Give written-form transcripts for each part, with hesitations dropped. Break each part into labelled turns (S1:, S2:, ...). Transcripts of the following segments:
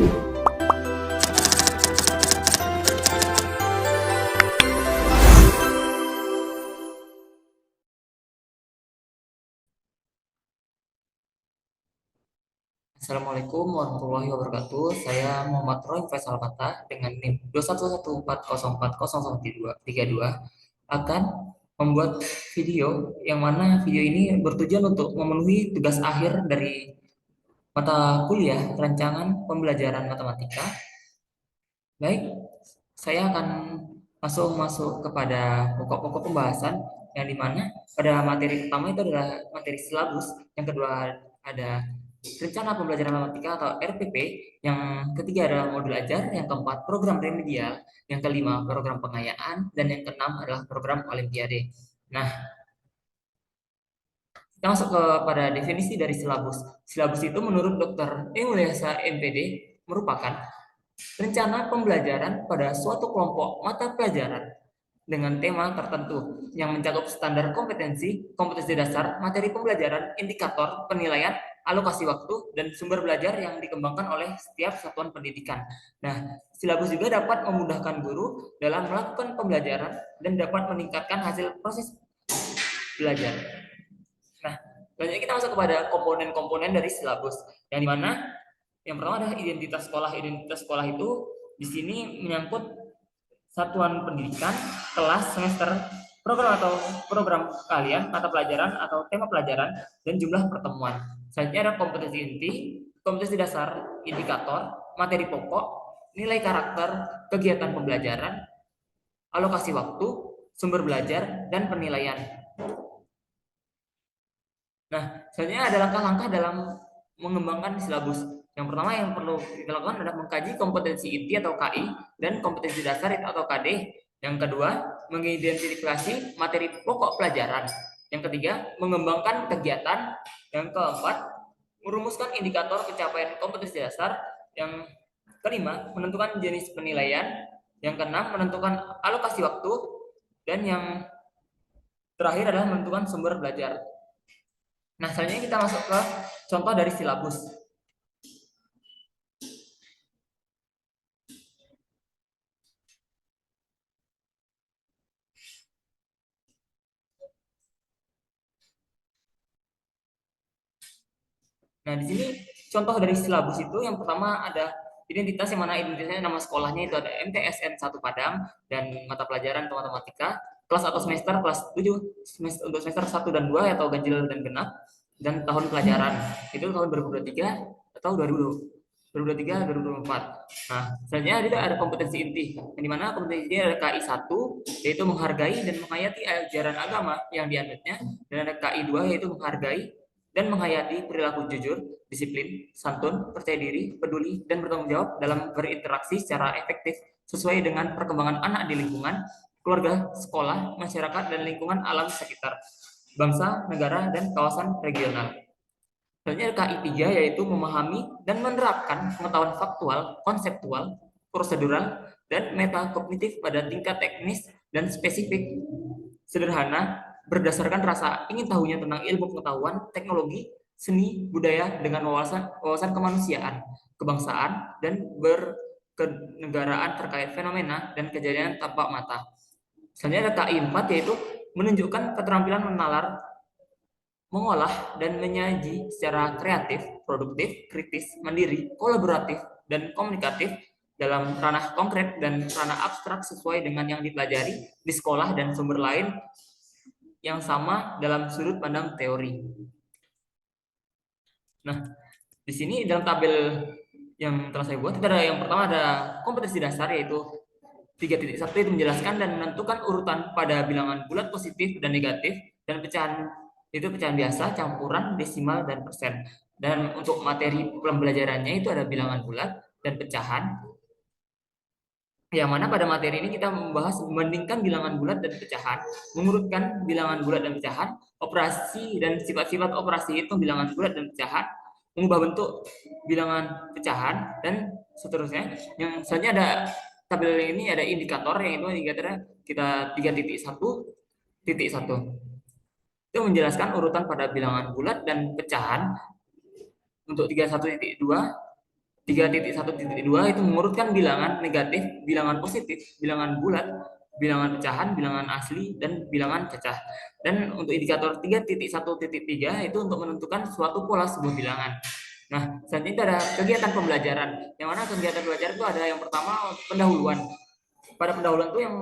S1: Assalamualaikum warahmatullahi wabarakatuh. Saya Muhammad Roy Faisal Fatah dengan NIM 21114003232 akan membuat video yang mana video ini bertujuan untuk memenuhi tugas akhir dari mata kuliah rancangan pembelajaran matematika. Baik, saya akan masuk masuk kepada pokok-pokok pembahasan yang dimana pada materi pertama itu adalah materi silabus, yang kedua ada rencana pembelajaran matematika atau RPP, yang ketiga adalah modul ajar, yang keempat program remedial, yang kelima program pengayaan, dan yang keenam adalah program olimpiade. Nah, kita masuk kepada definisi dari silabus. Silabus itu menurut Dr. Mulyasa MPD merupakan rencana pembelajaran pada suatu kelompok mata pelajaran dengan tema tertentu yang mencakup standar kompetensi, kompetensi dasar, materi pembelajaran, indikator, penilaian, alokasi waktu, dan sumber belajar yang dikembangkan oleh setiap satuan pendidikan. Nah, silabus juga dapat memudahkan guru dalam melakukan pembelajaran dan dapat meningkatkan hasil proses belajar. Nah, selanjutnya kita masuk kepada komponen-komponen dari silabus, yang dimana yang pertama adalah identitas sekolah. Identitas sekolah itu di sini menyangkut satuan pendidikan, kelas, semester, program atau program kalian, mata pelajaran atau tema pelajaran, dan jumlah pertemuan. Selanjutnya ada kompetensi inti, kompetensi dasar, indikator, materi pokok, nilai karakter, kegiatan pembelajaran, alokasi waktu, sumber belajar, dan penilaian. Nah, selanjutnya ada langkah-langkah dalam mengembangkan silabus. Yang pertama yang perlu kita lakukan adalah mengkaji kompetensi inti atau KI dan kompetensi dasar atau KD. Yang kedua, mengidentifikasi materi pokok pelajaran. Yang ketiga, mengembangkan kegiatan. Yang keempat, merumuskan indikator pencapaian kompetensi dasar. Yang kelima, menentukan jenis penilaian. Yang keenam, menentukan alokasi waktu. Dan yang terakhir adalah menentukan sumber belajar. Nah, selanjutnya kita masuk ke contoh dari silabus. Nah, di sini contoh dari silabus itu yang pertama ada identitas, yang mana identitasnya nama sekolahnya itu ada MTSN 1 Padang, dan mata pelajaran atau matematika, kelas atau semester kelas 7, semester, untuk semester 1 dan 2 atau ganjil dan genap, dan tahun pelajaran itu tahun 2023 atau 2023 2024. Nah, selanjutnya ada kompetensi inti, yang dimana kompetensi inti ada KI 1 yaitu menghargai dan menghayati ajaran agama yang dianutnya, dan ada KI 2 yaitu menghargai dan menghayati perilaku jujur, disiplin, santun, percaya diri, peduli, dan bertanggung jawab dalam berinteraksi secara efektif sesuai dengan perkembangan anak di lingkungan, keluarga, sekolah, masyarakat, dan lingkungan alam sekitar, bangsa, negara, dan kawasan regional. Selanjutnya KI 3 yaitu memahami dan menerapkan pengetahuan faktual, konseptual, prosedural, dan metakognitif pada tingkat teknis dan spesifik, sederhana, berdasarkan rasa ingin tahunya tentang ilmu pengetahuan, teknologi, seni, budaya dengan wawasan kemanusiaan, kebangsaan, dan berkenegaraan terkait fenomena dan kejadian tampak mata. Selanjutnya ada KI 4 yaitu menunjukkan keterampilan menalar, mengolah, dan menyaji secara kreatif, produktif, kritis, mandiri, kolaboratif, dan komunikatif dalam ranah konkret dan ranah abstrak sesuai dengan yang dipelajari di sekolah dan sumber lain yang sama dalam sudut pandang teori. Nah, di sini dalam tabel yang telah saya buat, itu ada yang pertama ada kompetensi dasar yaitu 3.1 itu menjelaskan dan menentukan urutan pada bilangan bulat positif dan negatif, dan pecahan itu pecahan biasa, campuran, desimal, dan persen. Dan untuk materi pembelajarannya itu ada bilangan bulat dan pecahan, yang mana pada materi ini kita membahas membandingkan bilangan bulat dan pecahan, mengurutkan bilangan bulat dan pecahan, operasi dan sifat-sifat operasi itu bilangan bulat dan pecahan, mengubah bentuk bilangan pecahan, dan seterusnya. Yang selanjutnya ada tabel ini ada indikator, yang itu indikatornya kita 3.1.1 itu menjelaskan urutan pada bilangan bulat dan pecahan. Untuk 31.2 3.1.2 itu mengurutkan bilangan negatif, bilangan positif, bilangan bulat, bilangan pecahan, bilangan asli, dan bilangan pecah. Dan untuk indikator 3.1.3 itu untuk menentukan suatu pola sebuah bilangan. Nah, selanjutnya itu ada kegiatan pembelajaran. Yang mana kegiatan belajar itu ada yang pertama pendahuluan. Pada pendahuluan itu yang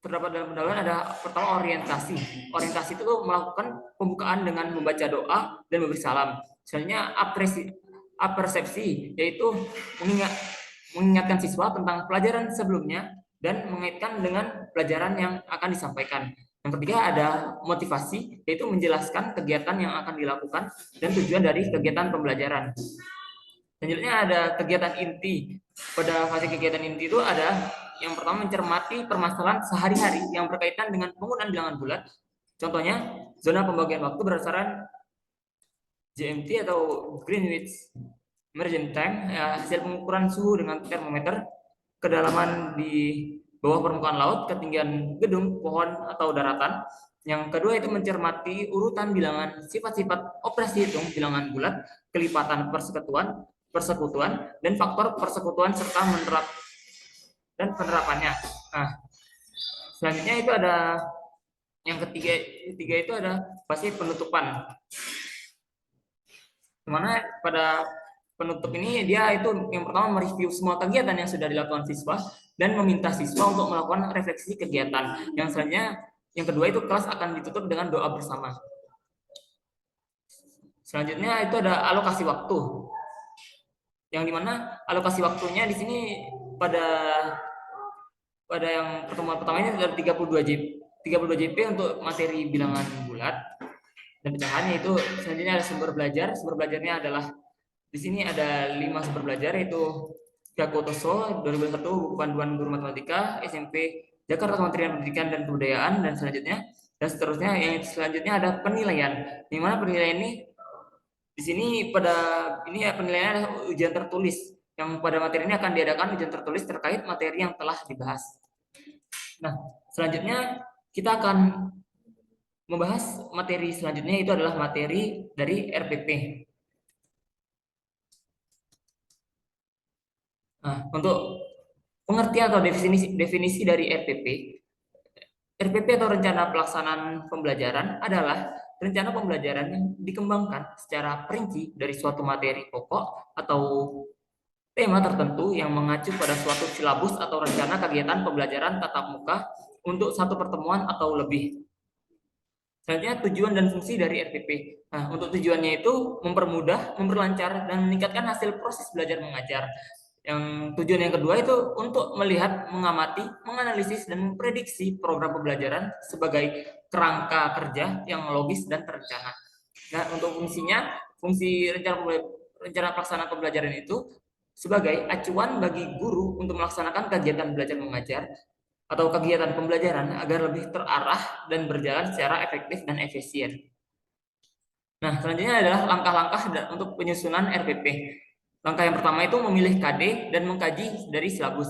S1: terdapat dalam pendahuluan ada pertama orientasi. Orientasi itu melakukan pembukaan dengan membaca doa dan memberi salam. Selanjutnya apersepsi, yaitu mengingatkan siswa tentang pelajaran sebelumnya dan mengaitkan dengan pelajaran yang akan disampaikan. Yang ketiga ada motivasi, yaitu menjelaskan kegiatan yang akan dilakukan dan tujuan dari kegiatan pembelajaran. Selanjutnya ada kegiatan inti. Pada fase kegiatan inti itu ada yang pertama mencermati permasalahan sehari-hari yang berkaitan dengan penggunaan bilangan bulat. Contohnya, zona pembagian waktu berdasarkan GMT atau Greenwich Mean Time, ya, hasil pengukuran suhu dengan termometer, kedalaman di bawah permukaan laut, ketinggian gedung, pohon, atau daratan. Yang kedua itu mencermati urutan bilangan sifat-sifat operasi hitung bilangan bulat, kelipatan persekutuan, dan faktor persekutuan serta penerapannya. Nah, selanjutnya itu ada yang ketiga itu ada fase penutupan. Dimana pada penutup ini dia itu yang pertama mereview semua kegiatan yang sudah dilakukan siswa dan meminta siswa untuk melakukan refleksi kegiatan. Yang selanjutnya yang kedua itu kelas akan ditutup dengan doa bersama. Selanjutnya itu ada alokasi waktu. Yang dimana alokasi waktunya di sini pada yang pertemuan pertama ini ada 32 JP untuk materi bilangan bulat dan pecahannya itu. Selanjutnya ada sumber belajar. Sumber belajarnya adalah di sini ada 5 sumber belajar, yaitu Gakotoso 2001 buku panduan guru matematika SMP Jakarta Kementerian Pendidikan dan Kebudayaan, dan seterusnya. Yang selanjutnya ada penilaian. Di mana penilaian ini di sini pada ini ya penilaian adalah ujian tertulis. Yang pada materi ini akan diadakan ujian tertulis terkait materi yang telah dibahas. Nah, selanjutnya kita akan membahas materi selanjutnya, itu adalah materi dari RPP. Nah, untuk pengertian atau definisi dari RPP. RPP atau rencana pelaksanaan pembelajaran adalah rencana pembelajaran yang dikembangkan secara perinci dari suatu materi pokok atau tema tertentu yang mengacu pada suatu silabus atau rencana kegiatan pembelajaran tatap muka untuk satu pertemuan atau lebih. Selanjutnya tujuan dan fungsi dari RPP. Nah, untuk tujuannya itu mempermudah, memperlancar, dan meningkatkan hasil proses belajar mengajar. Yang tujuan yang kedua itu untuk melihat, mengamati, menganalisis, dan memprediksi program pembelajaran sebagai kerangka kerja yang logis dan terencana. Nah, untuk fungsi rencana pelaksanaan pembelajaran itu sebagai acuan bagi guru untuk melaksanakan kegiatan belajar mengajar atau kegiatan pembelajaran agar lebih terarah dan berjalan secara efektif dan efisien. Nah, selanjutnya adalah langkah-langkah untuk penyusunan RPP. Langkah yang pertama itu memilih KD dan mengkaji dari silabus.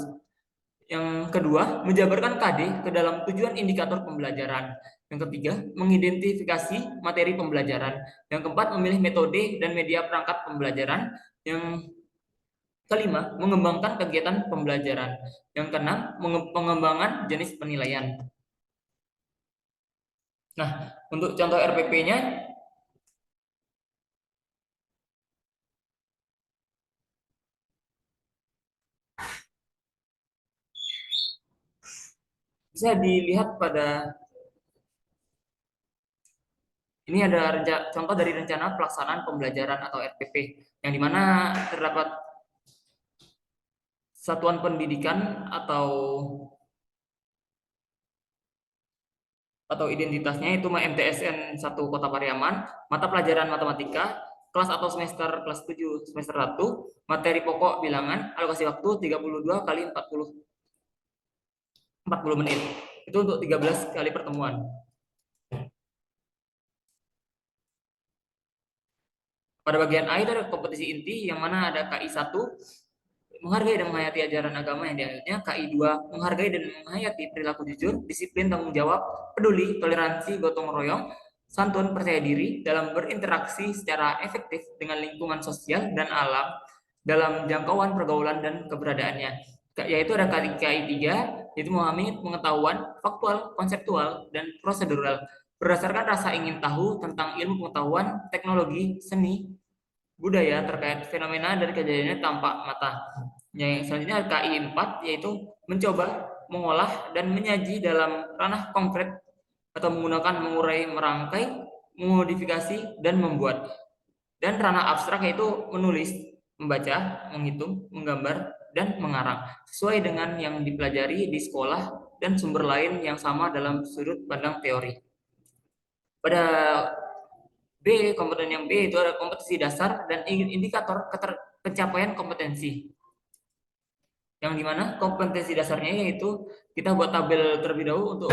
S1: Yang kedua, menjabarkan KD ke dalam tujuan indikator pembelajaran. Yang ketiga, mengidentifikasi materi pembelajaran. Yang keempat, memilih metode dan media perangkat pembelajaran. Yang kelima, mengembangkan kegiatan pembelajaran. Yang keenam, pengembangan jenis penilaian. Nah, untuk contoh RPP-nya, bisa dilihat pada ini ada contoh dari rencana pelaksanaan pembelajaran atau RPP, yang dimana terdapat satuan pendidikan atau identitasnya itu MTSN 1 Kota Pariaman, mata pelajaran matematika, kelas atau semester kelas 7 semester 1, materi pokok bilangan, alokasi waktu 32 kali 40 menit. Itu untuk 13 kali pertemuan. Pada bagian A itu ada kompetisi inti, yang mana ada KI 1 menghargai dan menghayati ajaran agama yang dianutnya, KI 2 menghargai dan menghayati perilaku jujur, disiplin, tanggung jawab, peduli, toleransi, gotong royong, santun, percaya diri dalam berinteraksi secara efektif dengan lingkungan sosial dan alam. dalam jangkauan pergaulan dan keberadaannya. Yaitu ada KI 3, yaitu memahami pengetahuan faktual, konseptual, dan prosedural berdasarkan rasa ingin tahu tentang ilmu pengetahuan, teknologi, seni, budaya terkait fenomena dan kejadiannya tampak mata. Yang selanjutnya KI 4 yaitu mencoba, mengolah, dan menyaji dalam ranah konkret atau menggunakan mengurai, merangkai, memodifikasi, dan membuat. Dan ranah abstrak yaitu menulis, membaca, menghitung, menggambar, dan mengarang sesuai dengan yang dipelajari di sekolah dan sumber lain yang sama dalam sudut pandang teori. Pada komponen yang B itu ada kompetensi dasar dan indikator pencapaian kompetensi. Yang dimana kompetensi dasarnya yaitu kita buat tabel terlebih dahulu untuk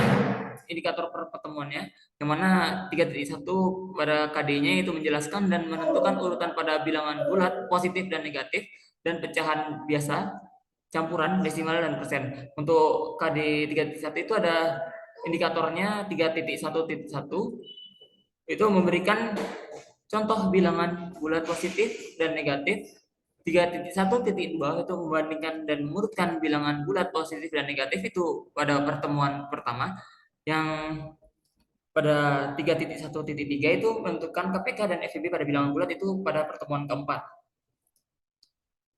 S1: indikator per pertemuannya, yang mana 3.1 pada KD-nya itu menjelaskan dan menentukan urutan pada bilangan bulat, positif dan negatif, dan pecahan biasa, campuran, desimal, dan persen. Untuk KD 3.1 itu ada indikatornya 3.1.1 itu memberikan contoh bilangan bulat positif dan negatif. 3.1.2 itu membandingkan dan mengurutkan bilangan bulat positif dan negatif itu pada pertemuan pertama. Yang pada 3.1.3 itu menentukan KPK dan FEB pada bilangan bulat itu pada pertemuan keempat.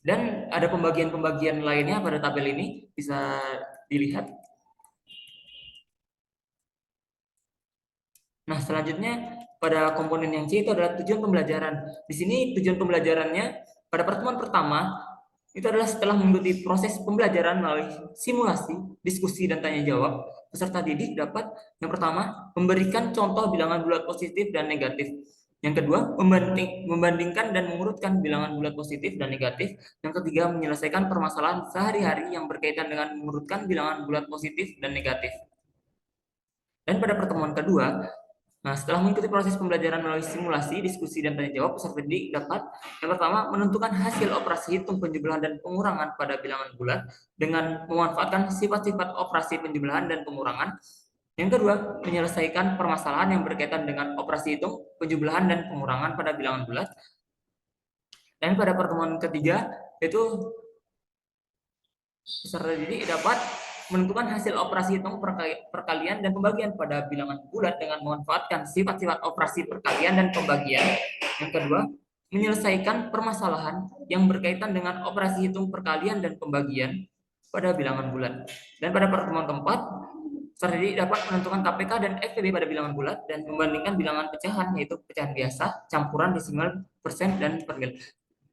S1: Dan ada pembagian-pembagian lainnya pada tabel ini bisa dilihat. Nah, selanjutnya pada komponen yang C itu adalah tujuan pembelajaran. Di sini tujuan pembelajarannya pada pertemuan pertama itu adalah setelah mengikuti proses pembelajaran melalui simulasi, diskusi, dan tanya jawab, peserta didik dapat yang pertama memberikan contoh bilangan bulat positif dan negatif. Yang kedua, membandingkan dan mengurutkan bilangan bulat positif dan negatif. Yang ketiga, menyelesaikan permasalahan sehari-hari yang berkaitan dengan mengurutkan bilangan bulat positif dan negatif. Dan pada pertemuan kedua, nah, setelah mengikuti proses pembelajaran melalui simulasi, diskusi, dan tanya jawab, peserta didik dapat yang pertama menentukan hasil operasi hitung penjumlahan dan pengurangan pada bilangan bulat dengan memanfaatkan sifat-sifat operasi penjumlahan dan pengurangan. Yang kedua, menyelesaikan permasalahan yang berkaitan dengan operasi hitung penjumlahan dan pengurangan pada bilangan bulat. Dan pada pertemuan ketiga, itu peserta didik dapat menentukan hasil operasi hitung perkalian dan pembagian pada bilangan bulat dengan memanfaatkan sifat-sifat operasi perkalian dan pembagian. Yang kedua, menyelesaikan permasalahan yang berkaitan dengan operasi hitung perkalian dan pembagian pada bilangan bulat. Dan pada pertemuan keempat, peserta didik dapat menentukan KPK dan FPB pada bilangan bulat dan membandingkan bilangan pecahan, yaitu pecahan biasa, campuran, desimal, persen, dan permil.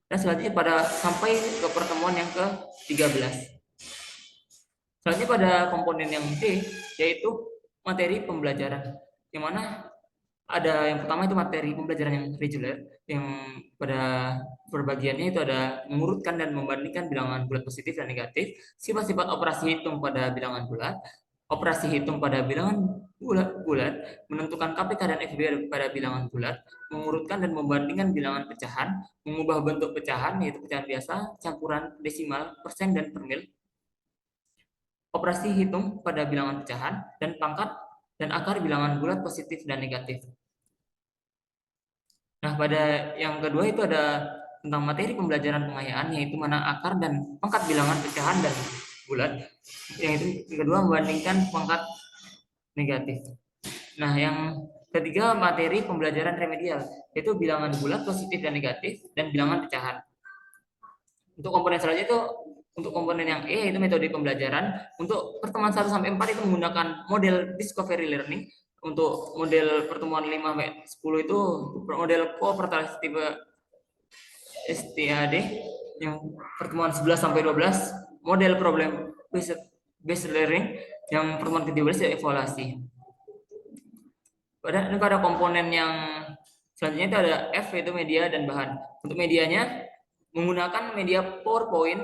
S1: Dan selanjutnya pada sampai ke pertemuan yang ke-13. Selanjutnya pada komponen yang D, yaitu materi pembelajaran. Yang mana ada yang pertama itu materi pembelajaran yang reguler, yang pada perbagiannya itu ada mengurutkan dan membandingkan bilangan bulat positif dan negatif, sifat-sifat operasi hitung pada bilangan bulat, operasi hitung pada bilangan bulat, menentukan KPK dan FB pada bilangan bulat, mengurutkan dan membandingkan bilangan pecahan, mengubah bentuk pecahan yaitu pecahan biasa, campuran, desimal, persen, dan permil, operasi hitung pada bilangan pecahan, dan pangkat dan akar bilangan bulat positif dan negatif. Nah, pada yang kedua itu ada tentang materi pembelajaran pengayaan, yaitu mana akar dan pangkat bilangan pecahan dan bulat. Yang itu yang kedua membandingkan pangkat negatif. Nah, yang ketiga materi pembelajaran remedial, yaitu bilangan bulat positif dan negatif dan bilangan pecahan. Untuk komponen selanjutnya itu untuk komponen yang E itu metode pembelajaran. Untuk pertemuan 1 sampai 4 itu menggunakan model discovery learning. Untuk model pertemuan 5 sampai 10 itu model kooperatif tipe STAD. Yang pertemuan 11 sampai 12 model problem based learning. Yang pertemuan ke-13 itu evaluasi. Pada komponen yang selanjutnya itu ada F, yaitu media dan bahan. Untuk medianya menggunakan media PowerPoint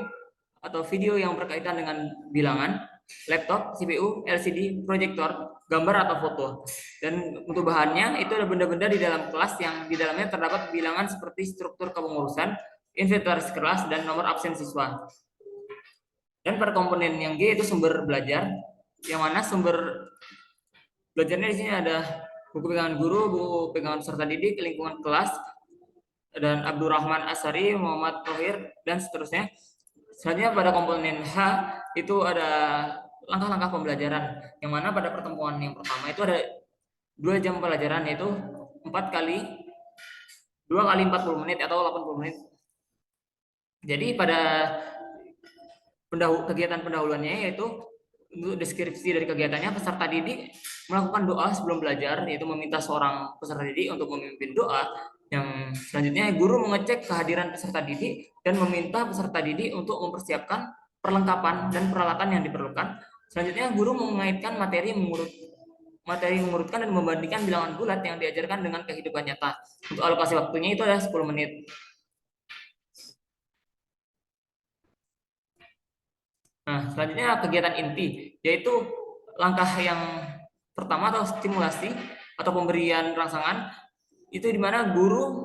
S1: atau video yang berkaitan dengan bilangan, laptop, CPU, LCD, proyektor, gambar atau foto. Dan untuk bahannya itu ada benda-benda di dalam kelas yang di dalamnya terdapat bilangan seperti struktur kepengurusan, inventaris kelas, dan nomor absen siswa. Dan pada komponen yang G itu sumber belajar, yang mana sumber belajarnya di sini ada buku pegangan guru, buku pegangan peserta didik, lingkungan kelas, dan Abdurrahman Asari, Muhammad Tohir, dan seterusnya. Selanjutnya pada komponen H itu ada langkah-langkah pembelajaran, yang mana pada pertemuan yang pertama itu ada 2 jam pelajaran, yaitu 2 kali 40 menit atau 80 menit. Jadi pada kegiatan pendahuluannya yaitu untuk deskripsi dari kegiatannya, peserta didik melakukan doa sebelum belajar, yaitu meminta seorang peserta didik untuk memimpin doa. Yang selanjutnya guru mengecek kehadiran peserta didik dan meminta peserta didik untuk mempersiapkan perlengkapan dan peralatan yang diperlukan. Selanjutnya guru mengaitkan mengurutkan dan membandingkan bilangan bulat yang diajarkan dengan kehidupan nyata. Untuk alokasi waktunya itu adalah 10 menit. Nah, selanjutnya kegiatan inti, yaitu langkah yang pertama atau stimulasi atau pemberian rangsangan, itu dimana guru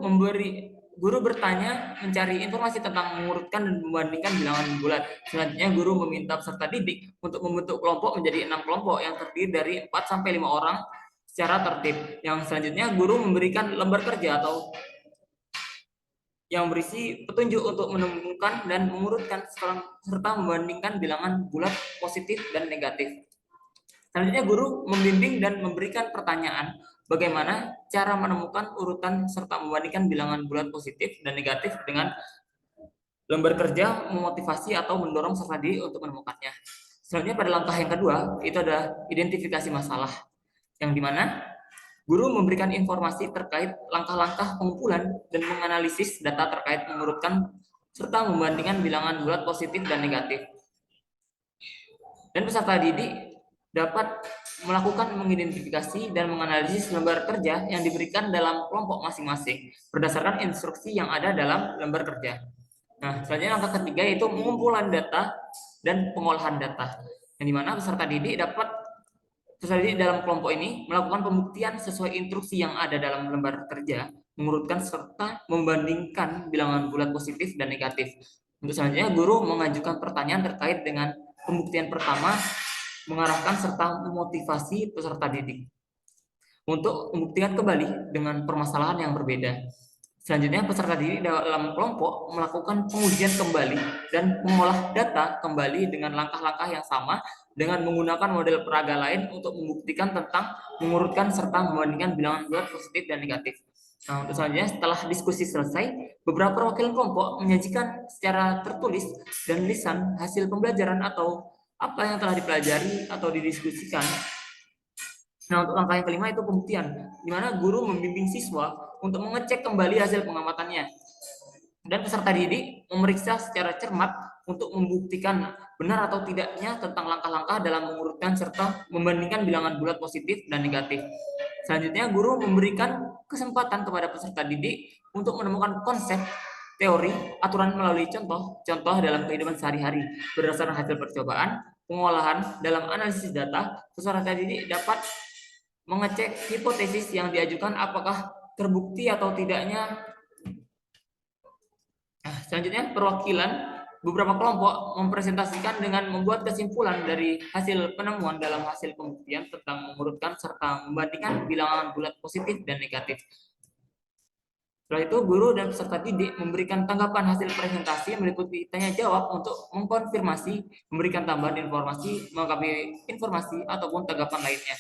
S1: bertanya, mencari informasi tentang mengurutkan dan membandingkan bilangan bulat. Selanjutnya guru meminta peserta didik untuk membentuk kelompok menjadi 6 kelompok yang terdiri dari 4 sampai 5 orang secara tertib. Yang selanjutnya guru memberikan lembar kerja atau yang berisi petunjuk untuk menemukan dan mengurutkan serta membandingkan bilangan bulat positif dan negatif. Selanjutnya guru membimbing dan memberikan pertanyaan bagaimana cara menemukan urutan serta membandingkan bilangan bulat positif dan negatif dengan lembar kerja memotivasi atau mendorong peserta didik untuk menemukannya. Selanjutnya pada langkah yang kedua itu ada identifikasi masalah, yang dimana guru memberikan informasi terkait langkah-langkah pengumpulan dan menganalisis data terkait mengurutkan serta membandingkan bilangan bulat positif dan negatif. Dan peserta didik dapat melakukan mengidentifikasi dan menganalisis lembar kerja yang diberikan dalam kelompok masing-masing berdasarkan instruksi yang ada dalam lembar kerja. Nah, selanjutnya langkah ketiga yaitu pengumpulan data dan pengolahan data, yang dimana peserta didik dalam kelompok ini melakukan pembuktian sesuai instruksi yang ada dalam lembar kerja, mengurutkan serta membandingkan bilangan bulat positif dan negatif. Untuk selanjutnya, guru mengajukan pertanyaan terkait dengan pembuktian pertama, mengarahkan serta memotivasi peserta didik untuk membuktikan kembali dengan permasalahan yang berbeda. Selanjutnya, peserta didik dalam kelompok melakukan pengujian kembali dan mengolah data kembali dengan langkah-langkah yang sama dengan menggunakan model peraga lain untuk membuktikan tentang mengurutkan serta membandingkan bilangan bulat positif dan negatif. Nah, untuk selanjutnya, setelah diskusi selesai, beberapa perwakilan kelompok menyajikan secara tertulis dan lisan hasil pembelajaran atau apa yang telah dipelajari atau didiskusikan. Nah, untuk langkah yang kelima itu pembuktian, di mana guru membimbing siswa untuk mengecek kembali hasil pengamatannya. Dan peserta didik memeriksa secara cermat untuk membuktikan benar atau tidaknya tentang langkah-langkah dalam mengurutkan serta membandingkan bilangan bulat positif dan negatif. Selanjutnya, guru memberikan kesempatan kepada peserta didik untuk menemukan konsep, teori, aturan melalui contoh dalam kehidupan sehari-hari. Berdasarkan hasil percobaan, pengolahan dalam analisis data, peserta didik dapat mengecek hipotesis yang diajukan apakah terbukti atau tidaknya. Nah, selanjutnya perwakilan beberapa kelompok mempresentasikan dengan membuat kesimpulan dari hasil penemuan dalam hasil pembuktian tentang mengurutkan serta membandingkan bilangan bulat positif dan negatif. Setelah itu, guru dan peserta didik memberikan tanggapan hasil presentasi meliputi tanya jawab untuk mengkonfirmasi, memberikan tambahan informasi, melengkapi informasi, ataupun tanggapan lainnya.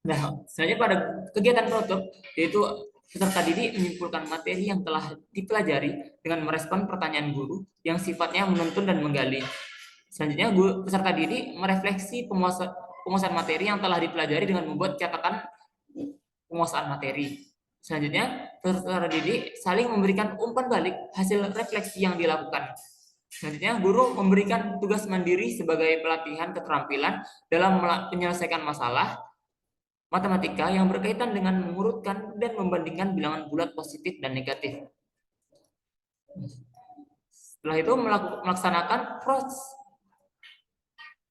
S1: Nah, selanjutnya pada kegiatan penutup, yaitu peserta didik menyimpulkan materi yang telah dipelajari dengan merespon pertanyaan guru yang sifatnya menuntun dan menggali. Selanjutnya, peserta didik merefleksi penguasaan materi yang telah dipelajari dengan membuat catatan penguasaan materi. Selanjutnya, peserta didik saling memberikan umpan balik hasil refleksi yang dilakukan. Selanjutnya, guru memberikan tugas mandiri sebagai pelatihan keterampilan dalam menyelesaikan masalah matematika yang berkaitan dengan mengurutkan dan membandingkan bilangan bulat positif dan negatif. Setelah itu melaksanakan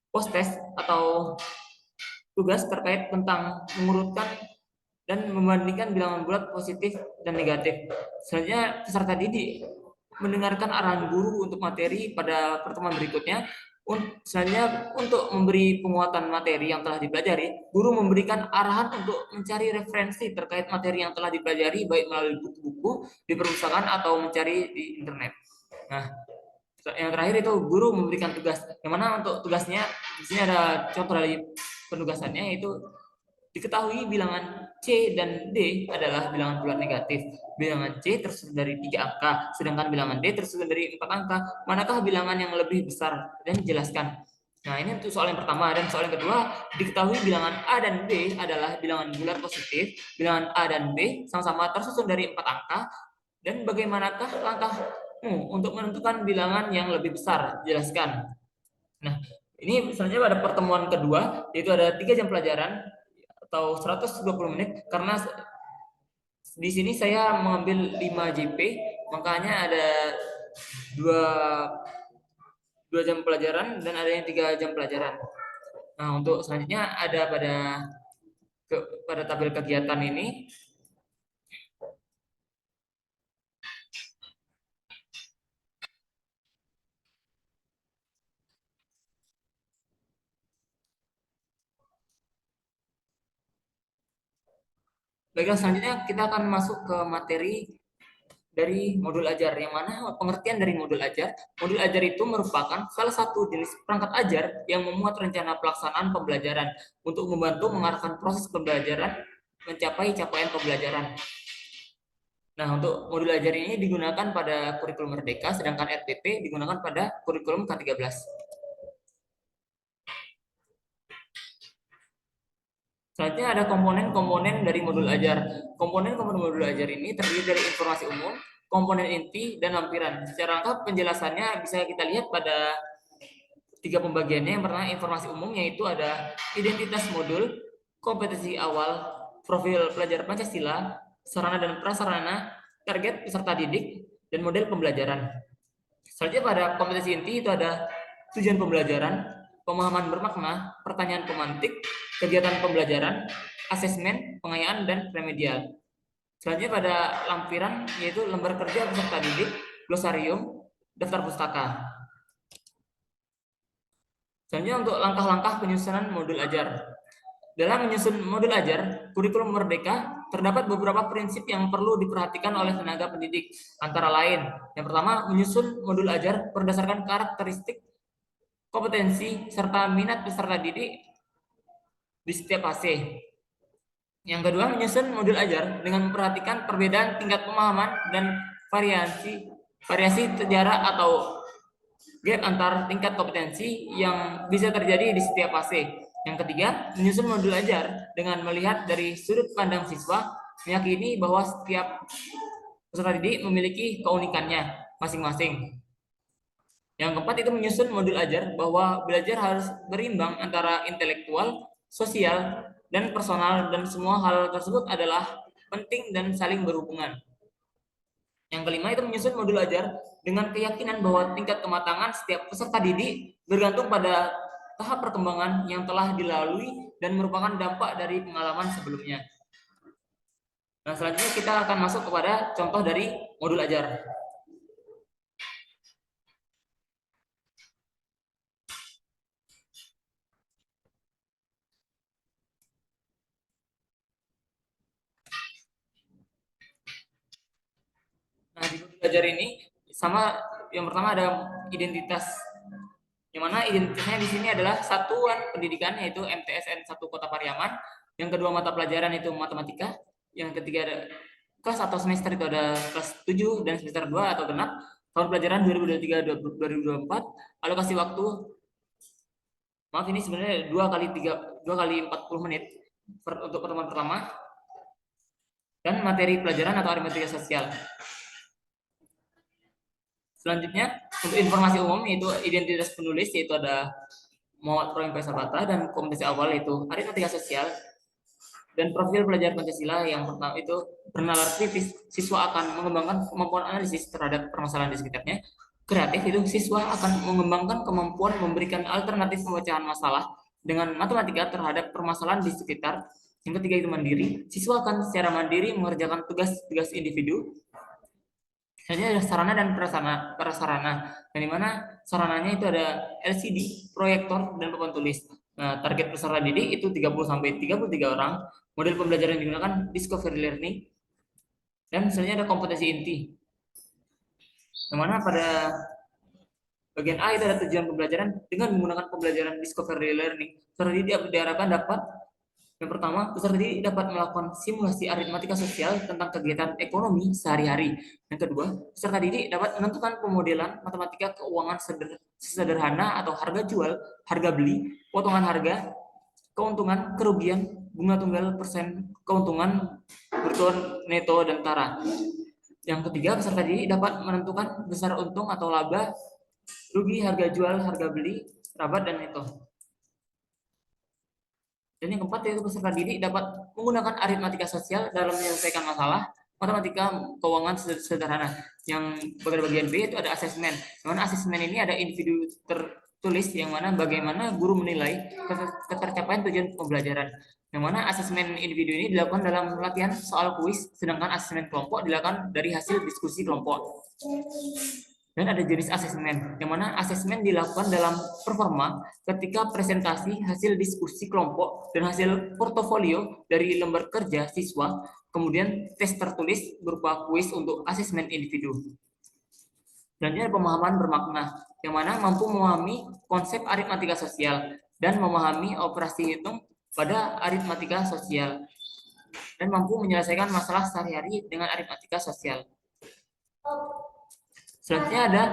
S1: post-test atau tugas terkait tentang mengurutkan dan membandingkan bilangan bulat positif dan negatif. Selanjutnya, peserta didik mendengarkan arahan guru untuk materi pada pertemuan berikutnya Selanjutnya, untuk memberi penguatan materi yang telah dipelajari, guru memberikan arahan untuk mencari referensi terkait materi yang telah dipelajari, baik melalui buku-buku di perpustakaan atau mencari di internet. Nah, yang terakhir itu guru memberikan tugas. Yang mana untuk tugasnya, di sini ada contoh dari penugasannya, yaitu diketahui bilangan C dan D adalah bilangan bulat negatif. Bilangan C tersusun dari 3 angka, sedangkan bilangan D tersusun dari 4 angka. Manakah bilangan yang lebih besar? Dan dijelaskan. Nah, ini untuk soal yang pertama. Dan soal yang kedua, diketahui bilangan A dan B adalah bilangan bulat positif. Bilangan A dan B sama-sama tersusun dari 4 angka. Dan bagaimanakah langkahmu untuk menentukan bilangan yang lebih besar? Jelaskan. Nah, ini selanjutnya pada pertemuan kedua, yaitu ada 3 jam pelajaran atau 120 menit, karena di sini saya mengambil 5 JP, makanya ada 2 jam pelajaran dan ada yang 3 jam pelajaran. Nah, untuk selanjutnya ada pada tabel kegiatan ini. Baiklah, selanjutnya kita akan masuk ke materi dari modul ajar, yang mana pengertian dari modul ajar. Modul ajar itu merupakan salah satu jenis perangkat ajar yang memuat rencana pelaksanaan pembelajaran untuk membantu mengarahkan proses pembelajaran mencapai capaian pembelajaran. Nah, untuk modul ajar ini digunakan pada kurikulum Merdeka, sedangkan RPP digunakan pada kurikulum K13. Selanjutnya ada komponen-komponen dari modul ajar. Komponen-komponen modul ajar ini terdiri dari informasi umum, komponen inti, dan lampiran. Secara lengkap penjelasannya bisa kita lihat pada 3 pembagiannya. Yang pertama, informasi umum, yaitu ada identitas modul, kompetensi awal, profil pelajar Pancasila, sarana dan prasarana, target peserta didik, dan model pembelajaran. Selanjutnya pada kompetensi inti itu ada tujuan pembelajaran, pemahaman bermakna, pertanyaan pemantik, kegiatan pembelajaran, asesmen, pengayaan, dan remedial. Selanjutnya pada lampiran, yaitu lembar kerja peserta didik, glosarium, daftar pustaka. Selanjutnya untuk langkah-langkah penyusunan modul ajar. Dalam menyusun modul ajar, kurikulum Merdeka terdapat beberapa prinsip yang perlu diperhatikan oleh tenaga pendidik. Antara lain, yang pertama, menyusun modul ajar berdasarkan karakteristik, kompetensi, serta minat peserta didik di setiap fase. Yang kedua, menyusun modul ajar dengan memperhatikan perbedaan tingkat pemahaman dan variasi sejarah atau gap antar tingkat kompetensi yang bisa terjadi di setiap fase. Yang ketiga, menyusun modul ajar dengan melihat dari sudut pandang siswa, meyakini bahwa setiap peserta didik memiliki keunikannya masing-masing. Yang keempat itu menyusun modul ajar bahwa belajar harus berimbang antara intelektual, sosial, dan personal, dan semua hal tersebut adalah penting dan saling berhubungan. Yang kelima itu menyusun modul ajar dengan keyakinan bahwa tingkat kematangan setiap peserta didik bergantung pada tahap perkembangan yang telah dilalui dan merupakan dampak dari pengalaman sebelumnya. Nah, selanjutnya kita akan masuk kepada contoh dari modul ajar. Nah, di modul ajar ini sama, yang pertama ada identitas, yang mana identitasnya di sini adalah satuan pendidikan, yaitu MTSN 1 Kota Pariaman. Yang kedua, mata pelajaran itu matematika. Yang ketiga ada kelas atau semester, itu ada kelas 7 dan semester 2 atau genap. Tahun pelajaran 2023-2024. Alokasi waktu, maaf ini sebenarnya 2 kali 40 menit untuk pertemuan pertama. Dan materi pelajaran atau aritmatika sosial. Selanjutnya, untuk informasi umum, yaitu identitas penulis, yaitu ada Muhammad Ibrahim Faisal Batra, dan kompetensi awal yaitu aritmatika sosial, dan profil pelajar Pancasila. Yang pertama itu bernalar kritis, siswa akan mengembangkan kemampuan analisis terhadap permasalahan di sekitarnya. Kreatif itu siswa akan mengembangkan kemampuan memberikan alternatif pemecahan masalah dengan matematika terhadap permasalahan di sekitar. Yang ketiga itu mandiri, siswa akan secara mandiri mengerjakan tugas-tugas individu. Selanjutnya ada sarana dan prasarana, yang dimana sarananya itu ada LCD, proyektor, dan papan tulis. Nah, target peserta didik itu 30 sampai 33 orang. Model pembelajaran yang digunakan discovery learning, dan selanjutnya ada kompetensi inti. Yang mana pada bagian A itu ada tujuan pembelajaran dengan menggunakan pembelajaran discovery learning. Peserta didik diharapkan dapat yang pertama, peserta didik dapat melakukan simulasi aritmatika sosial tentang kegiatan ekonomi sehari-hari. Yang kedua, peserta didik dapat menentukan pemodelan matematika keuangan sederhana atau harga jual, harga beli, potongan harga, keuntungan, kerugian, bunga tunggal, persen keuntungan, bertuan neto, dan tara. Yang ketiga, peserta didik dapat menentukan besar untung atau laba, rugi, harga jual, harga beli, rabat, dan neto. Dan yang keempat yaitu peserta didik dapat menggunakan aritmatika sosial dalam menyelesaikan masalah matematika keuangan sederhana. Yang pada bagian B itu ada asesmen. Yang mana asesmen ini ada individu tertulis yang mana bagaimana guru menilai ketercapaian tujuan pembelajaran. Yang mana asesmen individu ini dilakukan dalam latihan soal kuis, sedangkan asesmen kelompok dilakukan dari hasil diskusi kelompok. Dan ada jenis asesmen, yang mana asesmen dilakukan dalam performa ketika presentasi hasil diskusi kelompok dan hasil portofolio dari lembar kerja siswa, kemudian tes tertulis berupa kuis untuk asesmen individu. Dan ini pemahaman bermakna, yang mana mampu memahami konsep aritmatika sosial dan memahami operasi hitung pada aritmatika sosial, dan mampu menyelesaikan masalah sehari-hari dengan aritmatika sosial. Selanjutnya ada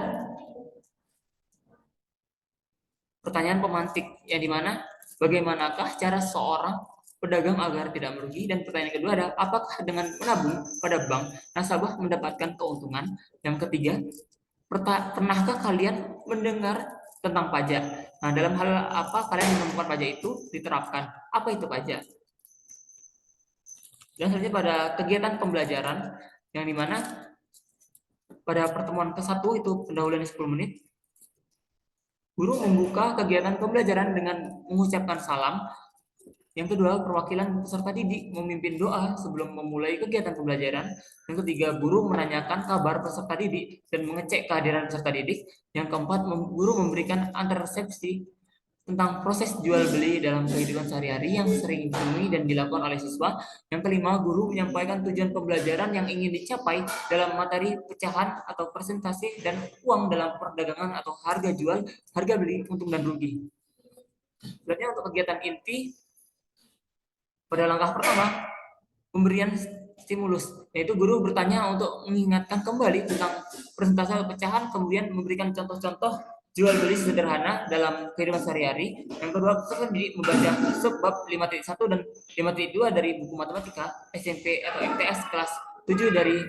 S1: pertanyaan pemantik, yang dimana bagaimanakah cara seorang pedagang agar tidak merugi, dan pertanyaan kedua adalah apakah dengan menabung pada bank nasabah mendapatkan keuntungan. Yang ketiga, pernahkah kalian mendengar tentang pajak? Nah, dalam hal apa kalian menemukan pajak itu diterapkan? Apa itu pajak? Dan selanjutnya pada kegiatan pembelajaran, yang dimana pada pertemuan ke-1 itu pendahuluan 10 menit, guru membuka kegiatan pembelajaran dengan mengucapkan salam. Yang kedua, perwakilan peserta didik memimpin doa sebelum memulai kegiatan pembelajaran. Yang ketiga, guru menanyakan kabar peserta didik dan mengecek kehadiran peserta didik. Yang keempat, guru memberikan antar resepsi tentang proses jual beli dalam kehidupan sehari-hari yang sering ditemui dan dilakukan oleh siswa. Yang kelima, guru menyampaikan tujuan pembelajaran yang ingin dicapai dalam materi pecahan atau presentasi dan uang dalam perdagangan atau harga jual, harga beli, untung dan rugi. Selanjutnya untuk kegiatan inti, pada langkah pertama, pemberian stimulus, yaitu guru bertanya untuk mengingatkan kembali tentang presentasi atau pecahan, kemudian memberikan contoh-contoh jual beli sederhana dalam kehidupan sehari-hari. Yang kedua, peserta didik membaca subbab 5.1 dan 5.2 dari buku matematika SMP atau MTS kelas 7 dari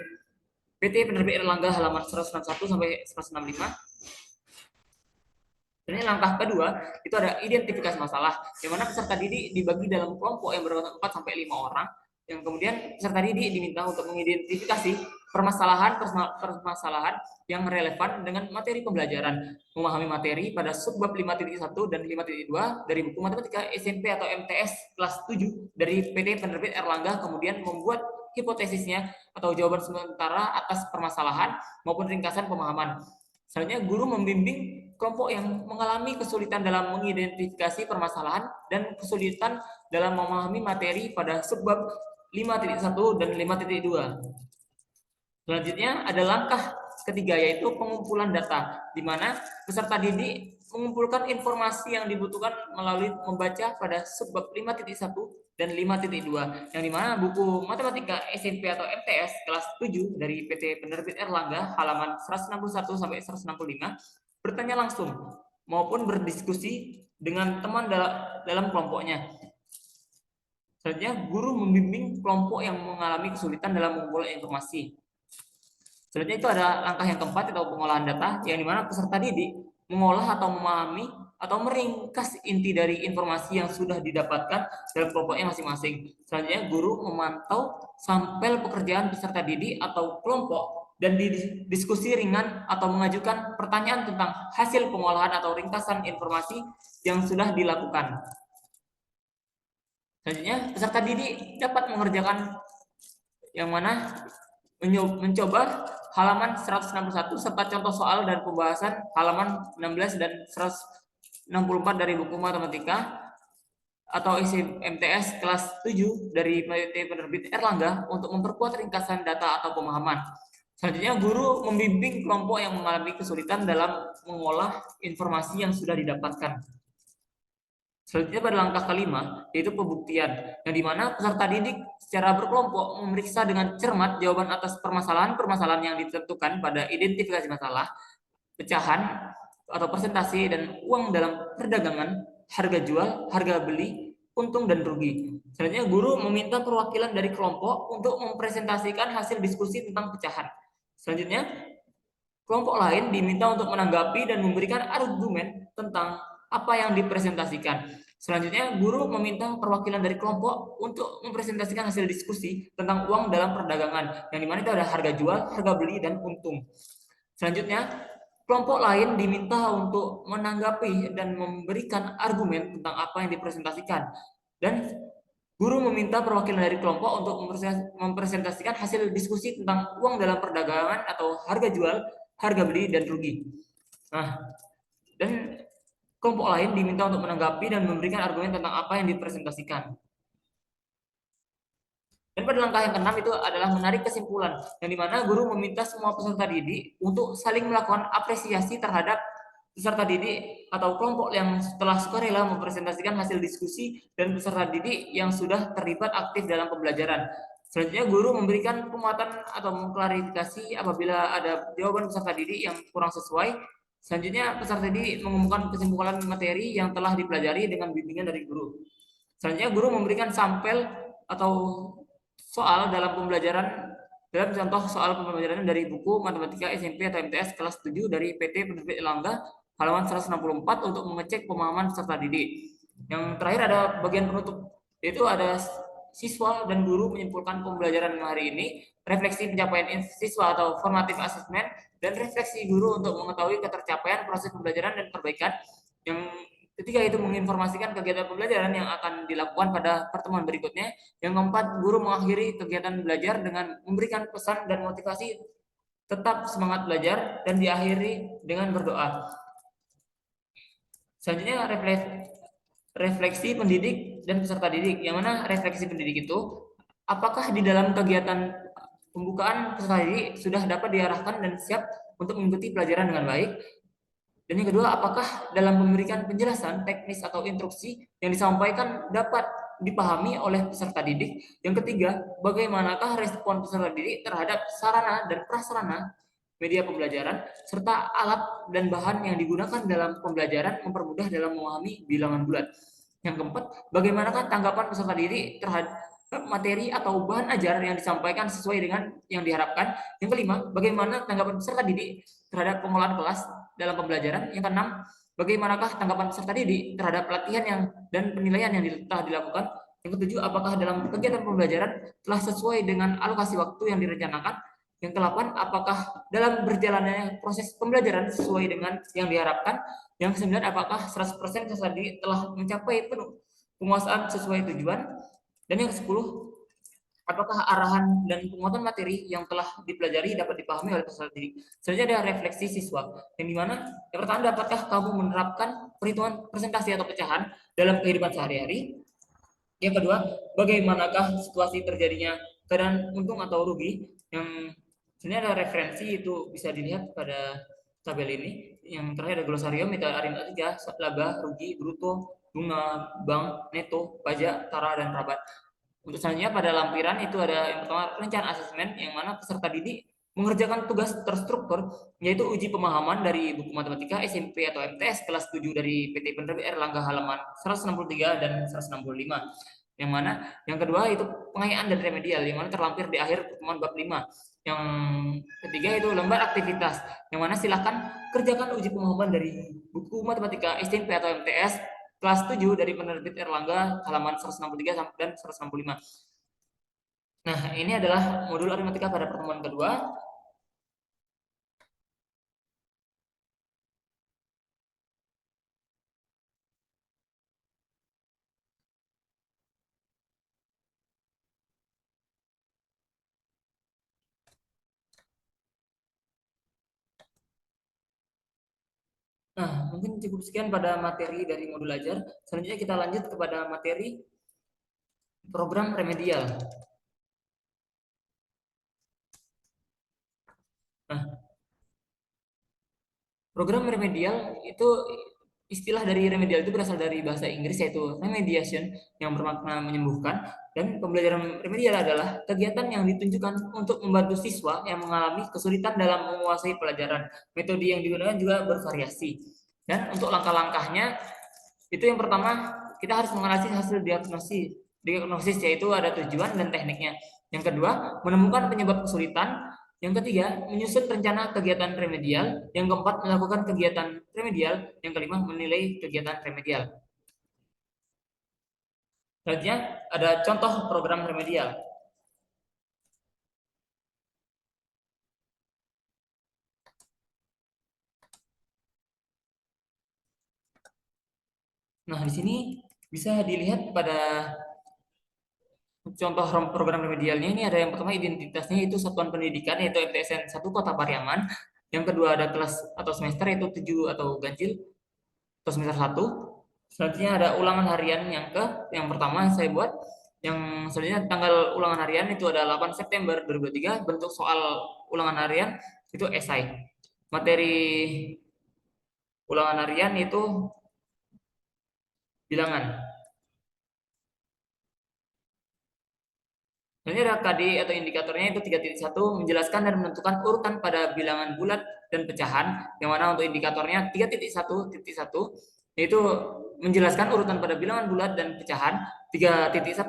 S1: PT Penerbit Erlangga halaman 161 sampai 165. Dan ini langkah kedua, itu ada identifikasi masalah, di mana peserta didik dibagi dalam kelompok yang berada 4 sampai 5 orang, yang kemudian peserta didik diminta untuk mengidentifikasi permasalahan yang relevan dengan materi pembelajaran, memahami materi pada subbab 5.1 dan 5.2 dari buku matematika SMP atau MTS kelas 7 dari PT Penerbit Erlangga, kemudian membuat hipotesisnya atau jawaban sementara atas permasalahan maupun ringkasan pemahaman. Selanjutnya, guru membimbing kelompok yang mengalami kesulitan dalam mengidentifikasi permasalahan dan kesulitan dalam memahami materi pada subbab 5.1 dan 5.2. Selanjutnya ada langkah ketiga, yaitu pengumpulan data, di mana peserta didik mengumpulkan informasi yang dibutuhkan melalui membaca pada subbab 5.1 dan 5.2, yang dimana buku matematika SMP atau MTS kelas 7 dari PT Penerbit Erlangga halaman 161 sampai 165, bertanya langsung maupun berdiskusi dengan teman dalam kelompoknya. Selanjutnya, guru membimbing kelompok yang mengalami kesulitan dalam mengumpulkan informasi. Selanjutnya itu ada langkah yang keempat, atau pengolahan data, yang dimana peserta didik mengolah atau memahami atau meringkas inti dari informasi yang sudah didapatkan dalam kelompoknya masing-masing. Selanjutnya, guru memantau sampel pekerjaan peserta didik atau kelompok dan diskusi ringan atau mengajukan pertanyaan tentang hasil pengolahan atau ringkasan informasi yang sudah dilakukan. Selanjutnya, peserta didik dapat mengerjakan yang mana mencoba halaman 161 serta contoh soal dan pembahasan halaman 16 dan 164 dari buku matematika atau isi MTS kelas 7 dari PT Penerbit Erlangga untuk memperkuat ringkasan data atau pemahaman. Selanjutnya, guru membimbing kelompok yang mengalami kesulitan dalam mengolah informasi yang sudah didapatkan. Selanjutnya pada langkah kelima, yaitu pembuktian, yang dimana peserta didik secara berkelompok memeriksa dengan cermat jawaban atas permasalahan-permasalahan yang ditentukan pada identifikasi masalah, pecahan atau persentase dan uang dalam perdagangan, harga jual, harga beli, untung dan rugi. Selanjutnya guru meminta perwakilan dari kelompok untuk mempresentasikan hasil diskusi tentang pecahan. Selanjutnya kelompok lain diminta untuk menanggapi dan memberikan argumen tentang apa yang dipresentasikan. Selanjutnya, guru meminta perwakilan dari kelompok untuk mempresentasikan hasil diskusi tentang uang dalam perdagangan, yang dimana itu ada harga jual, harga beli, dan untung. Selanjutnya, kelompok lain diminta untuk menanggapi dan memberikan argumen tentang apa yang dipresentasikan. Dan guru meminta perwakilan dari kelompok untuk mempresentasikan hasil diskusi tentang uang dalam perdagangan atau harga jual, harga beli, dan rugi. Nah, dan kelompok lain diminta untuk menanggapi dan memberikan argumen tentang apa yang dipresentasikan. Dan pada langkah yang keenam itu adalah menarik kesimpulan, yang dimana guru meminta semua peserta didik untuk saling melakukan apresiasi terhadap peserta didik atau kelompok yang telah sukarela mempresentasikan hasil diskusi dan peserta didik yang sudah terlibat aktif dalam pembelajaran. Selanjutnya guru memberikan penguatan atau mengklarifikasi apabila ada jawaban peserta didik yang kurang sesuai. Selanjutnya peserta didik mengumumkan kesimpulan materi yang telah dipelajari dengan bimbingan dari guru. Selanjutnya guru memberikan sampel atau soal dalam pembelajaran dalam contoh soal pembelajaran dari buku matematika SMP atau MTS kelas 7 dari PT Penerbit Erlangga halaman 164 untuk mengecek pemahaman peserta didik. Yang terakhir ada bagian penutup, yaitu ada siswa dan guru menyimpulkan pembelajaran hari ini, refleksi pencapaian siswa atau formative assessment, dan refleksi guru untuk mengetahui ketercapaian proses pembelajaran dan perbaikan. Yang ketiga itu menginformasikan kegiatan pembelajaran yang akan dilakukan pada pertemuan berikutnya. Yang keempat, guru mengakhiri kegiatan belajar dengan memberikan pesan dan motivasi tetap semangat belajar dan diakhiri dengan berdoa. Selanjutnya refleksi pendidik dan peserta didik. Yang mana refleksi pendidik itu apakah di dalam kegiatan pembukaan peserta didik sudah dapat diarahkan dan siap untuk mengikuti pelajaran dengan baik. Dan yang kedua, apakah dalam memberikan penjelasan teknis atau instruksi yang disampaikan dapat dipahami oleh peserta didik. Yang ketiga, bagaimanakah respon peserta didik terhadap sarana dan prasarana media pembelajaran serta alat dan bahan yang digunakan dalam pembelajaran mempermudah dalam memahami bilangan bulat. Yang keempat, bagaimanakah tanggapan peserta didik terhadap materi atau bahan ajar yang disampaikan sesuai dengan yang diharapkan. Yang kelima, bagaimana tanggapan peserta didik terhadap pengolahan kelas dalam pembelajaran. Yang keenam, bagaimanakah tanggapan peserta didik terhadap pelatihan dan penilaian yang telah dilakukan. Yang ketujuh, apakah dalam kegiatan pembelajaran telah sesuai dengan alokasi waktu yang direncanakan. Yang kedelapan, apakah dalam berjalannya proses pembelajaran sesuai dengan yang diharapkan. Yang kesembilan, apakah 100% peserta didik telah mencapai penuh penguasaan sesuai tujuan. Dan yang ke-10, apakah arahan dan penguatan materi yang telah dipelajari dapat dipahami oleh peserta didik. Selanjutnya ada refleksi siswa, yang dimana yang pertama, dapatkah kamu menerapkan perhitungan presentasi atau pecahan dalam kehidupan sehari-hari. Yang kedua, bagaimanakah situasi terjadinya keadaan untung atau rugi. Yang sebenarnya ada referensi, itu bisa dilihat pada tabel ini. Yang terakhir ada glosarium, itu ada 3, laba, rugi, bruto, bunga, bank, neto, pajak, tara, dan rabat. Untuk selanjutnya pada lampiran itu ada yang pertama rencana asesmen, yang mana peserta didik mengerjakan tugas terstruktur, yaitu uji pemahaman dari buku matematika SMP atau MTS kelas 7 dari PT Penerbit Erlangga halaman 163 dan 165. Yang mana yang kedua itu pengayaan dan remedial, yang mana terlampir di akhir pertemuan bab 5. Yang ketiga itu lembar aktivitas, yang mana silahkan kerjakan uji pemahaman dari buku matematika SMP atau MTS kelas 7 dari Penerbit Erlangga halaman 163 dan 165. Nah, ini adalah modul aritmatika pada pertemuan kedua. Nah, mungkin cukup sekian pada materi dari modul ajar. Selanjutnya kita lanjut kepada materi program remedial. Nah, program remedial itu istilah dari remedial itu berasal dari bahasa Inggris yaitu remediation yang bermakna menyembuhkan, dan pembelajaran remedial adalah kegiatan yang ditunjukkan untuk membantu siswa yang mengalami kesulitan dalam menguasai pelajaran. Metode yang digunakan juga bervariasi. Dan untuk langkah-langkahnya itu yang pertama kita harus menganalisis hasil diagnosis. Diagnosis yaitu ada tujuan dan tekniknya. Yang kedua, menemukan penyebab kesulitan. Yang ketiga, menyusun rencana kegiatan remedial. Yang keempat, melakukan kegiatan remedial. Yang kelima, menilai kegiatan remedial. Selanjutnya, ada contoh program remedial. Nah, di sini bisa dilihat pada contoh program remedialnya ini ada yang pertama identitasnya itu satuan pendidikan yaitu MTSN 1 Kota Pariaman. Yang kedua ada kelas atau semester yaitu 7 atau ganjil atau semester 1. Selanjutnya ada ulangan harian yang pertama saya buat. Yang selanjutnya tanggal ulangan harian itu ada 8 September 2023. Bentuk soal ulangan harian itu esai. Materi ulangan harian itu bilangan. Ini ada KD atau indikatornya itu 3.1 menjelaskan dan menentukan urutan pada bilangan bulat dan pecahan, yang mana untuk indikatornya 3.1.1 yaitu menjelaskan urutan pada bilangan bulat dan pecahan, 3.1.2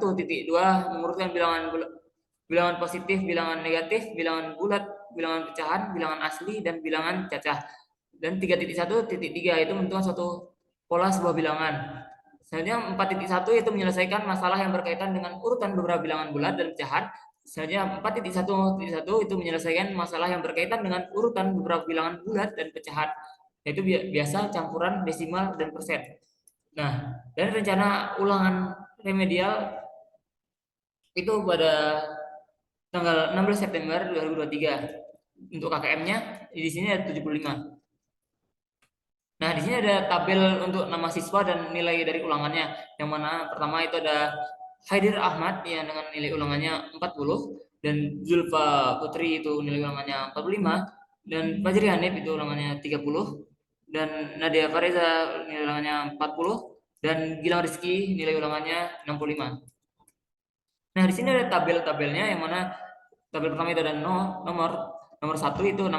S1: mengurutkan bilangan positif, bilangan negatif, bilangan bulat, bilangan pecahan, bilangan asli, dan bilangan cacah. Dan 3.1.3 itu menentukan suatu pola sebuah bilangan. Selanjutnya 4.1 itu menyelesaikan masalah yang berkaitan dengan urutan beberapa bilangan bulat dan pecahan. Selanjutnya 4.1.1 itu menyelesaikan masalah yang berkaitan dengan urutan beberapa bilangan bulat dan pecahan, yaitu biasa, campuran, desimal, dan persen. Nah, dan rencana ulangan remedial itu pada tanggal 16 September 2023. Untuk KKM-nya di sini ada 75. Nah, di sini ada tabel untuk nama siswa dan nilai dari ulangannya. Yang mana pertama itu ada Haidir Ahmad yang dengan nilai ulangannya 40, dan Zulfa Putri itu nilai ulangannya 45, dan Fajri Hanif itu ulangannya 30, dan Nadia Fareza nilai ulangannya 40, dan Gilang Rizky nilai ulangannya 65. Nah, di sini ada tabel-tabelnya yang mana tabel pertama itu ada nomor nomor satu itu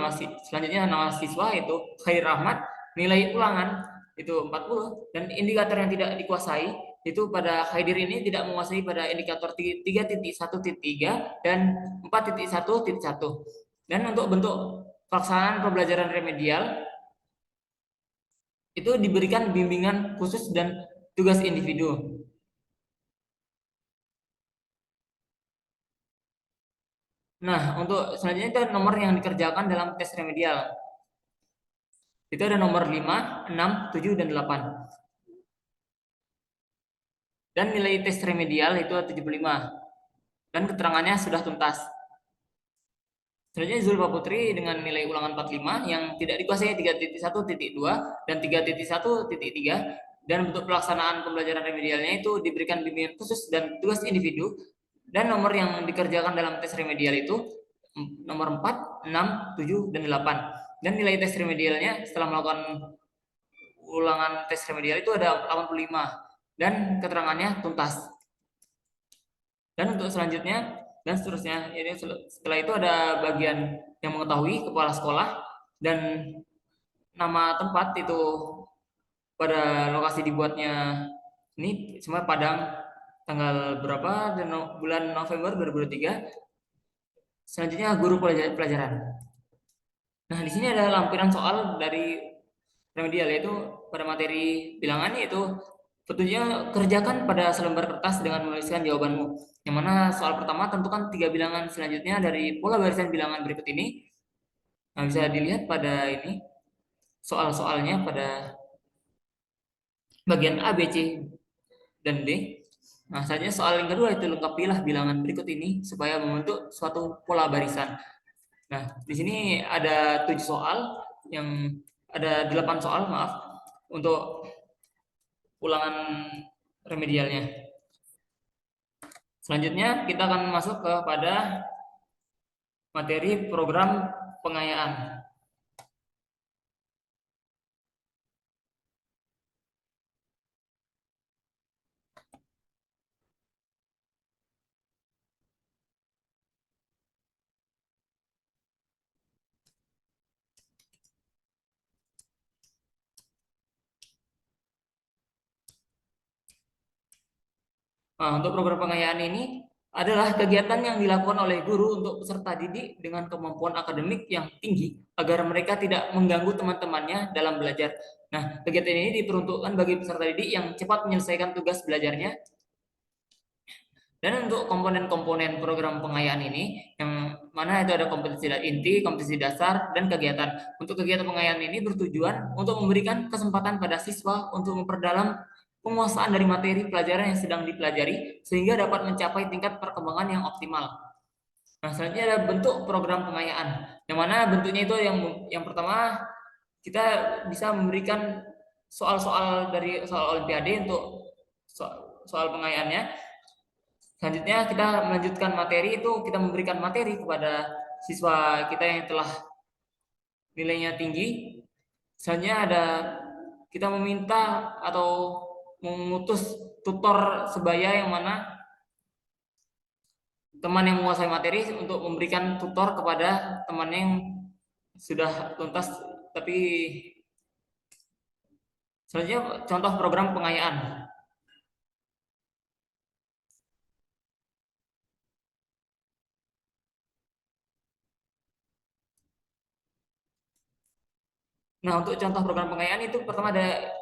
S1: selanjutnya nama siswa itu Khair Rahmat, nilai ulangan itu 40, dan indikator yang tidak dikuasai itu pada Khaidir ini tidak menguasai pada indikator 3.1.3 dan 4.1.1. Dan untuk bentuk pelaksanaan pembelajaran remedial itu diberikan bimbingan khusus dan tugas individu. Nah, untuk selanjutnya itu nomor yang dikerjakan dalam tes remedial. Itu ada nomor 5, 6, 7, dan 8. Dan nilai tes remedial itu 75. Dan keterangannya sudah tuntas. Selanjutnya Zulfa Putri dengan nilai ulangan 45 yang tidak dikuasai 3.1.2 dan 3.1.3, dan bentuk pelaksanaan pembelajaran remedialnya itu diberikan bimbingan khusus dan tugas individu, dan nomor yang dikerjakan dalam tes remedial itu nomor 4, 6, 7, dan 8. Dan nilai tes remedialnya setelah melakukan ulangan tes remedial itu ada 85 dan keterangannya tuntas. Dan untuk selanjutnya dan seterusnya, ini setelah itu ada bagian yang mengetahui kepala sekolah dan nama tempat itu pada lokasi dibuatnya ini semua Padang, tanggal berapa dan bulan November 2023. Selanjutnya guru pelajaran. Nah, di sini ada lampiran soal dari remedial yaitu pada materi bilangan, yaitu petunjuknya kerjakan pada selembar kertas dengan menuliskan jawabanmu. Yang mana soal pertama tentukan 3 bilangan selanjutnya dari pola barisan bilangan berikut ini. Nah, bisa dilihat pada ini soal-soalnya pada bagian A, B, C, dan D. Nah, saja soal yang kedua itu lengkapilah bilangan berikut ini supaya membentuk suatu pola barisan. Nah, di sini ada 7 soal yang ada 8 soal, maaf, untuk ulangan remedialnya. Selanjutnya kita akan masuk kepada materi program pengayaan. Nah, untuk program pengayaan ini adalah kegiatan yang dilakukan oleh guru untuk peserta didik dengan kemampuan akademik yang tinggi agar mereka tidak mengganggu teman-temannya dalam belajar. Nah, kegiatan ini diperuntukkan bagi peserta didik yang cepat menyelesaikan tugas belajarnya. Dan untuk komponen-komponen program pengayaan ini, yang mana itu ada kompetisi inti, kompetisi dasar, dan kegiatan. Untuk kegiatan pengayaan ini bertujuan untuk memberikan kesempatan pada siswa untuk memperdalam penguasaan dari materi pelajaran yang sedang dipelajari, sehingga dapat mencapai tingkat perkembangan yang optimal. Nah, selanjutnya ada bentuk program pengayaan, yang mana bentuknya itu yang pertama kita bisa memberikan soal-soal dari soal olimpiade untuk soal pengayaannya. Selanjutnya kita melanjutkan materi itu kita memberikan materi kepada siswa kita yang telah nilainya tinggi. Selanjutnya ada kita meminta atau mengutus tutor sebaya yang mana teman yang menguasai materi untuk memberikan tutor kepada teman yang sudah tuntas. Tapi selanjutnya contoh program pengayaan. Nah, untuk contoh program pengayaan itu pertama ada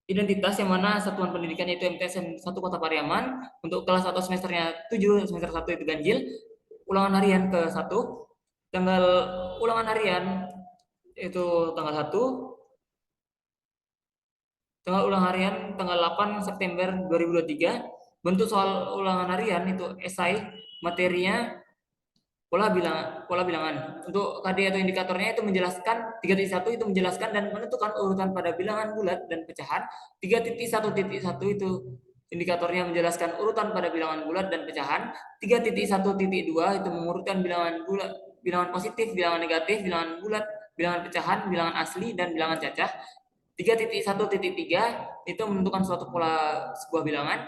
S1: identitas yang mana satuan pendidikannya itu MTSN 1 Kota Pariaman, untuk kelas atau semesternya 7, semester 1 itu ganjil, ulangan harian ke 1, tanggal ulangan harian itu tanggal 1, tanggal ulangan harian tanggal 8 September 2023, bentuk soal ulangan harian itu esai, materinya pola bilangan. Untuk KD atau indikatornya itu menjelaskan 3.1 itu menjelaskan dan menentukan urutan pada bilangan bulat dan pecahan. 3.1.1 itu indikatornya menjelaskan urutan pada bilangan bulat dan pecahan. 3.1.2 itu mengurutkan bilangan bulat, bilangan positif, bilangan negatif, bilangan bulat, bilangan pecahan, bilangan asli, dan bilangan cacah. 3.1.3 itu menentukan suatu pola sebuah bilangan.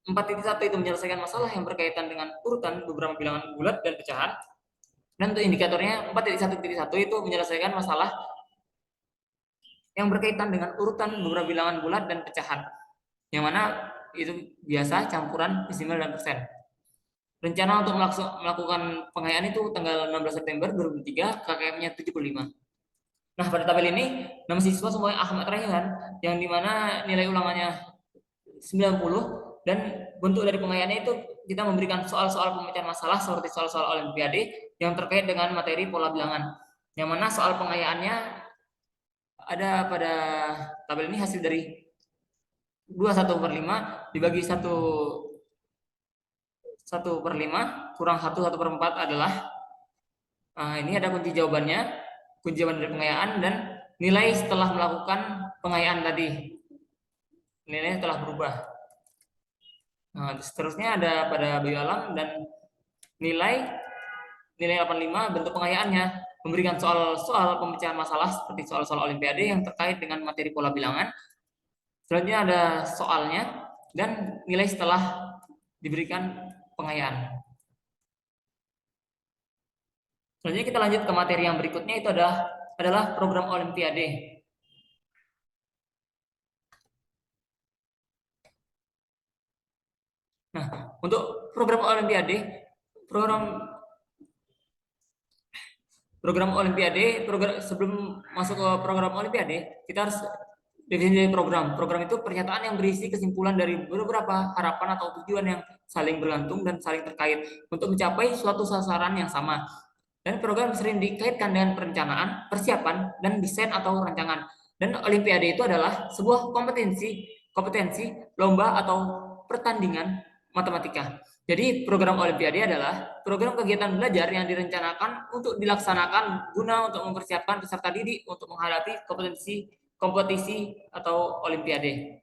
S1: 4.1 itu menyelesaikan masalah yang berkaitan dengan urutan beberapa bilangan bulat dan pecahan. Dan untuk indikatornya 4.1.1 itu menyelesaikan masalah yang berkaitan dengan urutan beberapa bilangan bulat dan pecahan. Yang mana itu biasa campuran desimal dan persen. Rencana untuk melakukan pengayaan itu tanggal 16 September 2003, KKM-nya 75. Nah, pada tabel ini nama siswa semuanya Ahmad Rayhan, yang dimana nilai ulangannya 90, dan bentuk dari pengayaannya itu kita memberikan soal-soal pemecahan masalah seperti soal-soal olimpiade yang terkait dengan materi pola bilangan, yang mana soal pengayaannya ada pada tabel ini hasil dari 2/1/5 dibagi 1/5 kurang 1/4 adalah ini ada kunci jawabannya, kunci jawaban dari pengayaan dan nilai setelah melakukan pengayaan tadi, nilainya telah berubah. Nah, seterusnya ada pada bio alam dan nilai 85 bentuk pengayaannya memberikan soal-soal pemecahan masalah seperti soal-soal olimpiade yang terkait dengan materi pola bilangan. Selanjutnya ada soalnya dan nilai setelah diberikan pengayaan. Selanjutnya kita lanjut ke materi yang berikutnya, itu adalah program olimpiade. Nah, untuk program olimpiade, sebelum masuk ke program olimpiade, kita harus definisi program. Program itu pernyataan yang berisi kesimpulan dari beberapa harapan atau tujuan yang saling bergantung dan saling terkait untuk mencapai suatu sasaran yang sama. Dan program sering dikaitkan dengan perencanaan, persiapan, dan desain atau rancangan. Dan olimpiade itu adalah sebuah kompetensi, lomba atau pertandingan matematika. Jadi program Olimpiade adalah program kegiatan belajar yang direncanakan untuk dilaksanakan guna untuk mempersiapkan peserta didik untuk menghadapi kompetisi kompetisi atau Olimpiade.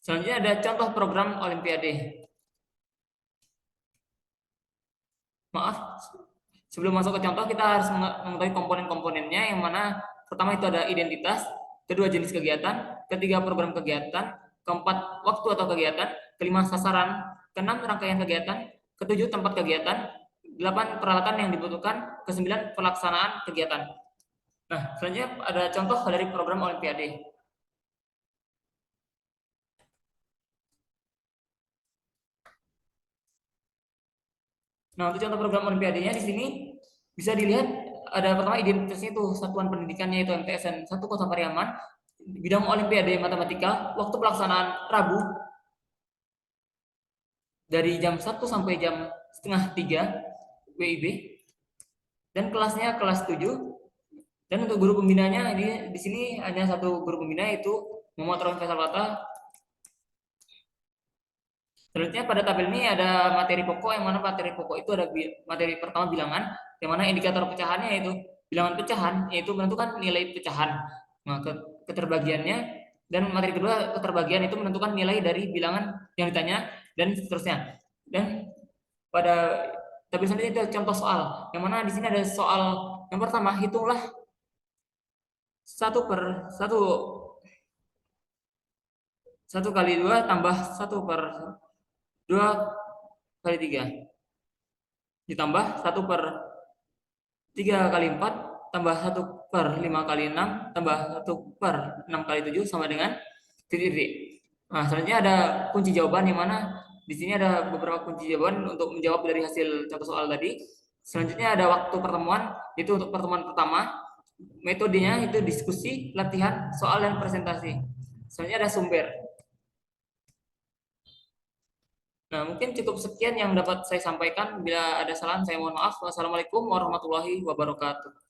S1: Selanjutnya ada contoh program Olimpiade. Maaf, sebelum masuk ke contoh kita harus mengetahui komponen-komponennya, yang mana pertama itu ada identitas, kedua jenis kegiatan, ketiga program kegiatan, keempat waktu atau kegiatan, kelima sasaran, keenam rangkaian kegiatan, ketujuh tempat kegiatan, delapan peralatan yang dibutuhkan, kesembilan pelaksanaan kegiatan. Nah, selanjutnya ada contoh dari program Olimpiade. Nah, untuk contoh program Olimpiadenya di sini bisa dilihat ada pertama identitasnya itu satuan pendidikannya itu MTSN 1 Kota Pariaman, bidang Olimpiade Matematika, waktu pelaksanaan Rabu dari jam 1 sampai jam setengah 3 WIB, dan kelasnya kelas 7. Dan untuk guru pembinanya di sini hanya satu guru pembina, yaitu Muhammad Ron Faisal Wata. Selanjutnya pada tabel ini ada materi pokok, yang mana materi pokok itu ada materi pertama bilangan, yang mana indikator pecahannya yaitu bilangan pecahan, yaitu menentukan nilai pecahan. Nah, keterbagiannya, dan materi kedua keterbagian itu menentukan nilai dari bilangan yang ditanya, dan seterusnya. Dan pada tabel selanjutnya itu contoh soal, yang mana di sini ada soal yang pertama, hitunglah satu satu kali dua tambah satu per dua kali tiga, ditambah satu per 3 kali 4 tambah satu per 5 kali 6 tambah satu per 6 kali 7 sama dengan titik-titik. Nah, selanjutnya ada kunci jawaban, yang mana di sini ada beberapa kunci jawaban untuk menjawab dari hasil contoh soal tadi. Selanjutnya ada waktu pertemuan, itu untuk pertemuan pertama. Metodenya itu diskusi, latihan, soal, dan presentasi. Selanjutnya ada sumber. Nah, mungkin cukup sekian yang dapat saya sampaikan. Bila ada salah, saya mohon maaf. Wassalamualaikum warahmatullahi wabarakatuh.